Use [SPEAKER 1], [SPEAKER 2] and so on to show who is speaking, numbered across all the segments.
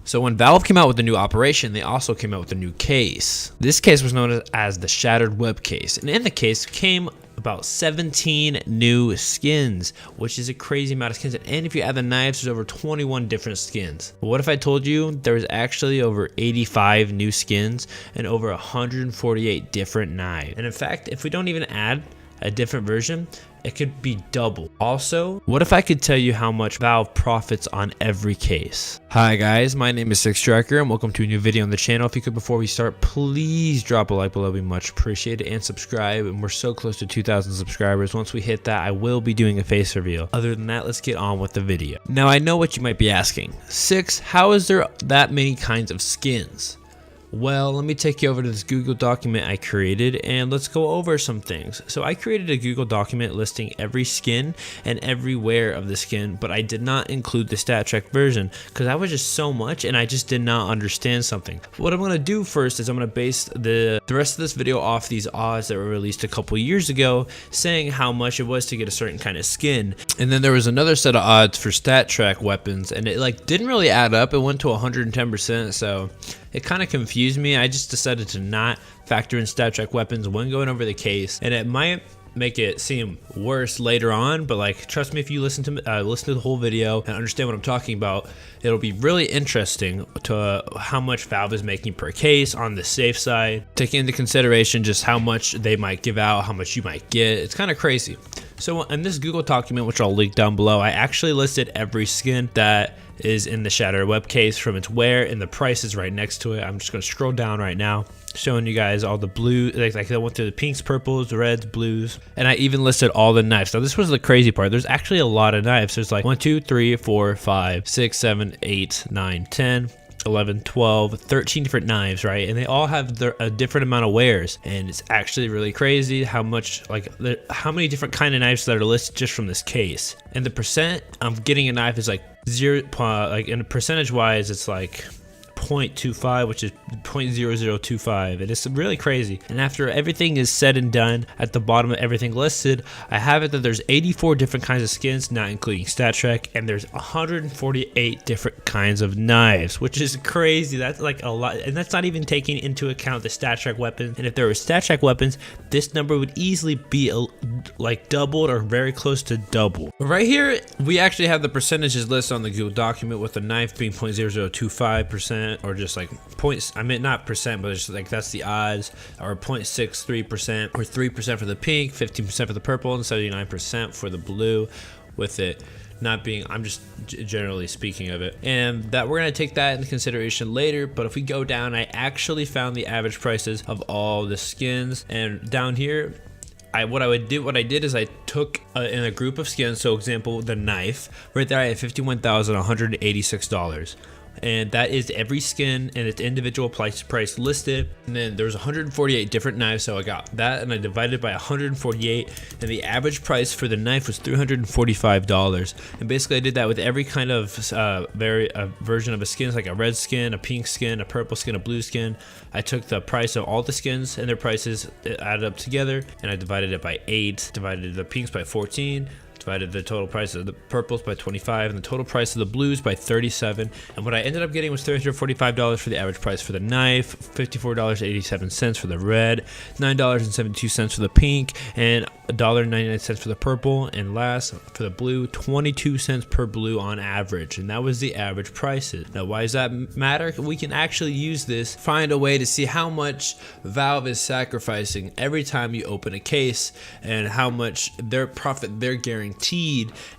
[SPEAKER 1] So when Valve came out with the new operation, they also came out with a new case. This case was known as the Shattered Web case, and in the case came about 17 new skins, which is a crazy amount of skins. And if you add the knives, there's over 21 different skins. But what if I told you there was actually over 85 new skins and over 148 different knives? And in fact, if we don't even add a different version, it could be double. Also, what if I could tell you how much Valve profits on every case? Hi guys, my name is SixStriker and welcome to a new video on the channel. If you could, before we start, please drop a like below, it'd be much appreciated, and subscribe. And we're so close to 2,000 subscribers. Once we hit that, I will be doing a face reveal. Other than that, let's get on with the video. Now, I know what you might be asking. Six, how is there that many kinds of skins? Well, let me take you over to this Google document I created and let's go over some things. So I created a Google document listing every skin and every wear of the skin, but I did not include the StatTrak version because that was just so much and I just did not understand something. What I'm going to do first is I'm going to base the rest of this video off these odds that were released a couple years ago saying how much it was to get a certain kind of skin. And then there was another set of odds for StatTrak weapons and it didn't really add up. It went to 110%, so it kind of confused me. I just decided to not factor in StatTrak weapons when going over the case, and it might make it seem worse later on, but trust me, if you listen to the whole video and understand what I'm talking about, it'll be really interesting to how much Valve is making per case on the safe side, taking into consideration just how much they might give out, how much you might get. It's kind of crazy. So in this Google document, which I'll link down below, I actually listed every skin that is in the Shattered Web case from its wear, and the price is right next to it. I'm just going to scroll down right now, showing you guys all the blue, I went through the pinks, purples, reds, blues, and I even listed all the knives. Now this was the crazy part. There's actually a lot of knives. There's 1, 2, 3, 4, 5, 6, 7, 8, 9, 10, 11, 12, 13 different knives, right? And they all have a different amount of wears, and it's actually really crazy how much, how many different kind of knives that are listed just from this case. And the percent of getting a knife is zero, in percentage wise, it's 0.25, which is 0.0025, and it's really crazy. And after everything is said and done, at the bottom of everything listed, I have it that there's 84 different kinds of skins, not including StatTrak, and there's 148 different kinds of knives, which is crazy. That's a lot, and that's not even taking into account the StatTrak weapons. And if there were StatTrak weapons, this number would easily be doubled or very close to double. But right here, we actually have the percentages listed on the Google document, with the knife being 0.0025%. Or just points, I mean not percent, but it's that's the odds, or 0.63%, or 3% for the pink, 15% for the purple, and 79% for the blue, with it not being, I'm just generally speaking of it. And that we're gonna take that into consideration later. But if we go down, I actually found the average prices of all the skins, and down here, what I did is I took in a group of skins. So example, the knife right there, I had $51,186. And that is every skin and its individual price listed. And then there's 148 different knives, so I got that and I divided by 148, and the average price for the knife was $345. And basically I did that with every kind of version of a skin, like a red skin, a pink skin, a purple skin, a blue skin. I took the price of all the skins and their prices, added up together, and I divided it by 8, divided the pinks by 14, divided the total price of the purples by 25, and the total price of the blues by 37. And what I ended up getting was $345 for the average price for the knife, $54.87 for the red, $9.72 for the pink, and $1.99 for the purple, and last for the blue, 22 cents per blue on average. And that was the average prices. Now, why does that matter? We can actually use this, find a way to see how much Valve is sacrificing every time you open a case, and how much their profit they're guaranteed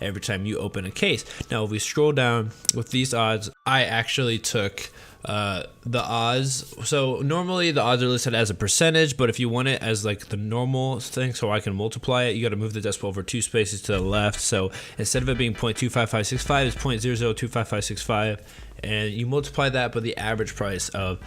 [SPEAKER 1] every time you open a case. Now, if we scroll down with these odds, I actually took the odds. So normally the odds are listed as a percentage, but if you want it as the normal thing, so I can multiply it, you got to move the decimal over 2 spaces to the left. So instead of it being 0.25565, it's 0.002565, and you multiply that by the average price of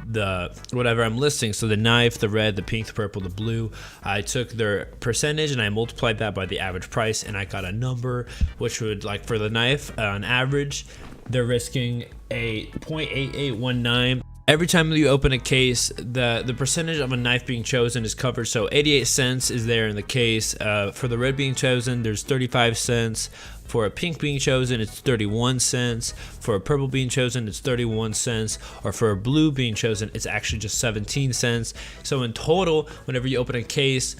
[SPEAKER 1] the whatever I'm listing. So the knife, the red, the pink, the purple, the blue, I took their percentage and I multiplied that by the average price, and I got a number which would, for the knife, on average they're risking a 0.8819 Every time you open a case, the percentage of a knife being chosen is covered. So 88 cents is there in the case. For the red being chosen, there's 35 cents. For a pink being chosen, it's 31 cents. For a purple being chosen, it's 31 cents. Or for a blue being chosen, it's actually just 17 cents. So in total, whenever you open a case,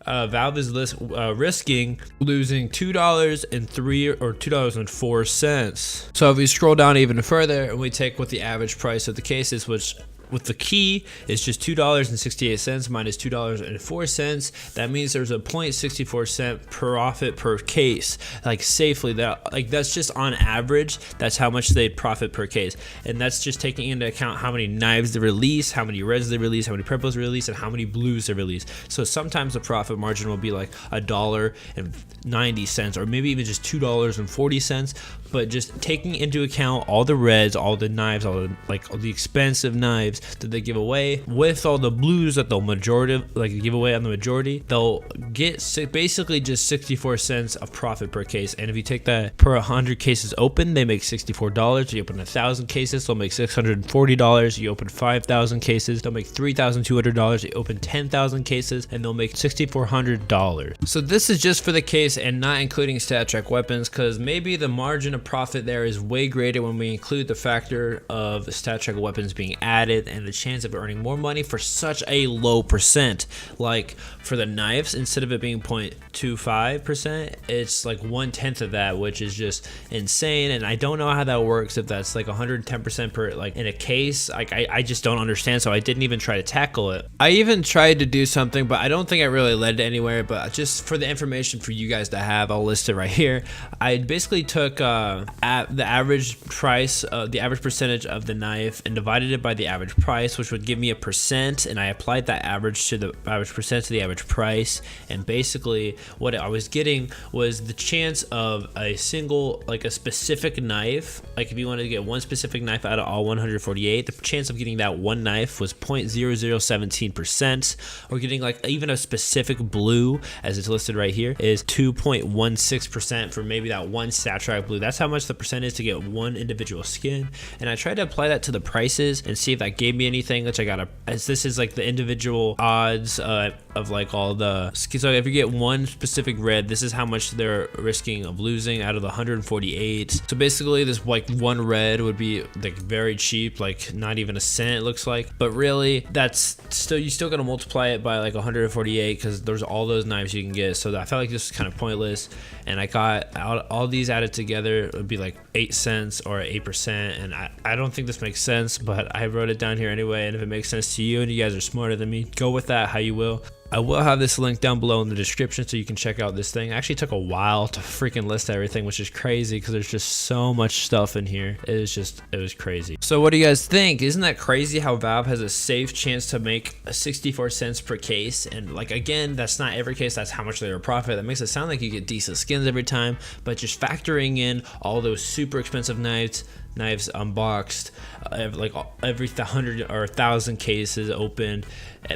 [SPEAKER 1] Valve is risking losing $2.03 or $2.04. So if we scroll down even further and we take what the average price of the case is, which with the key is just $2.68 minus $2.04, that means there's a 0.64 cent profit per case. Like safely, that's just on average, that's how much they profit per case. And that's just taking into account how many knives they release, how many reds they release, how many purples they release, and how many blues they release. So sometimes the profit margin will be like $1.90 or maybe even just $2.40. But just taking into account all the reds, all the knives, all the expensive knives that they give away, with all the blues that they'll give away on the majority, they'll get basically just 64 cents of profit per case. And if you take that per 100 cases open, they make $64. You open 1,000 cases, they'll make $640. You open 5,000 cases, they'll make $3,200. You open 10,000 cases, and they'll make $6,400. So this is just for the case and not including StatTrak weapons, because maybe the margin of profit there is way greater when we include the factor of StatTrak weapons being added and the chance of earning more money for such a low percent. Like for the knives, instead of it being 0.25%, it's like 1/10 of that, which is just insane. And I don't know how that works, if that's like 110% per in a case. Like I just don't understand, so I didn't even try to tackle it. I even tried to do something, but I don't think it really led to anywhere. But just for the information for you guys to have, I'll list it right here. I basically took the average price, the average percentage of the knife, and divided it by the average price, which would give me a percent, and I applied that average to the average percent to the average price. And basically what I was getting was the chance of a single, like a specific knife, like if you wanted to get one specific knife out of all 148, the chance of getting that one knife was 0.0017%, or getting like even a specific blue, as it's listed right here, is 2.16% for maybe that one StatTrak blue. That's how much the percent is to get one individual skin. And I tried to apply that to the prices and see if that gave me anything, which I got as this is like the individual odds of like all the, so if you get one specific red, this is how much they're risking of losing out of the 148. So basically this like one red would be like very cheap, like not even a cent it looks like, but really that's still, you still gotta multiply it by like 148 because there's all those knives you can get. So I felt like this was kind of pointless, and I got all these added together, it would be like 8 cents or 8%, and I don't think this makes sense, but I wrote it down here anyway. And if it makes sense to you and you guys are smarter than me, go with that how you will. I will have this link down below in the description so you can check out this thing. It actually took a while to freaking list everything, which is crazy because there's just so much stuff in here. It was crazy. So what do you guys think? Isn't that crazy how Valve has a safe chance to make 64 cents per case? And like, again, that's not every case, that's how much they profit. That makes it sound like you get decent skins every time, but just factoring in all those super expensive knives unboxed, like every 100 or 1,000 cases opened,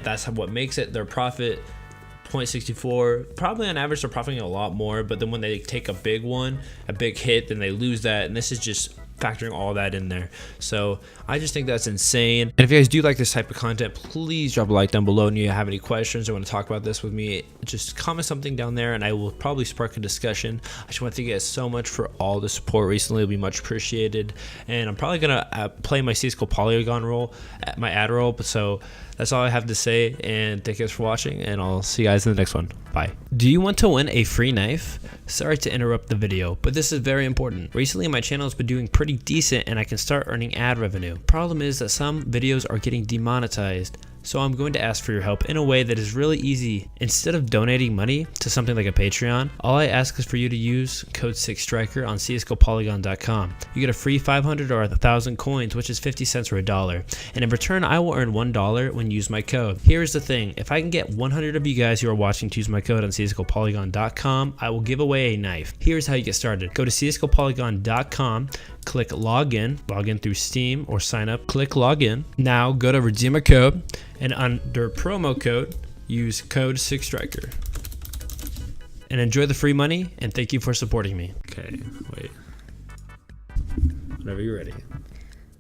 [SPEAKER 1] that's what makes it their profit 0.64. Probably on average they're profiting a lot more, but then when they take a big hit, then they lose that, and this is just factoring all that in there. So I just think that's insane. And if you guys do like this type of content, please drop a like down below. And if you have any questions or want to talk about this with me, just comment something down there and I will probably spark a discussion. I just want to thank you guys so much for all the support recently. It'll be much appreciated. And I'm probably gonna play my CSGO Polygon role, my ad role. So that's all I have to say, and thank you guys for watching, and I'll see you guys in the next one. Bye. Do you want to win a free knife? Sorry to interrupt the video, but this is very important. Recently my channel has been doing pretty decent and I can start earning ad revenue. Problem is that some videos are getting demonetized. So I'm going to ask for your help in a way that is really easy. Instead of donating money to something like a Patreon, all I ask is for you to use code SixStriker on csgopolygon.com. You get a free 500 or 1,000 coins, which is 50 cents or $1. And in return, I will earn $1 when you use my code. Here's the thing, if I can get 100 of you guys who are watching to use my code on csgopolygon.com, I will give away a knife. Here's how you get started. Go to csgopolygon.com, click login through Steam or sign up, click login. Now go to redeem a code, and under promo code, use code SixStriker. And enjoy the free money, and thank you for supporting me. Okay, wait. Whenever you're ready.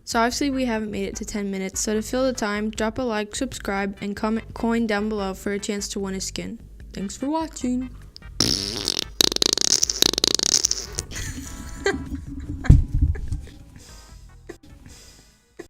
[SPEAKER 2] So obviously we haven't made it to 10 minutes, so to fill the time, drop a like, subscribe, and comment coin down below for a chance to win a skin. Thanks for watching.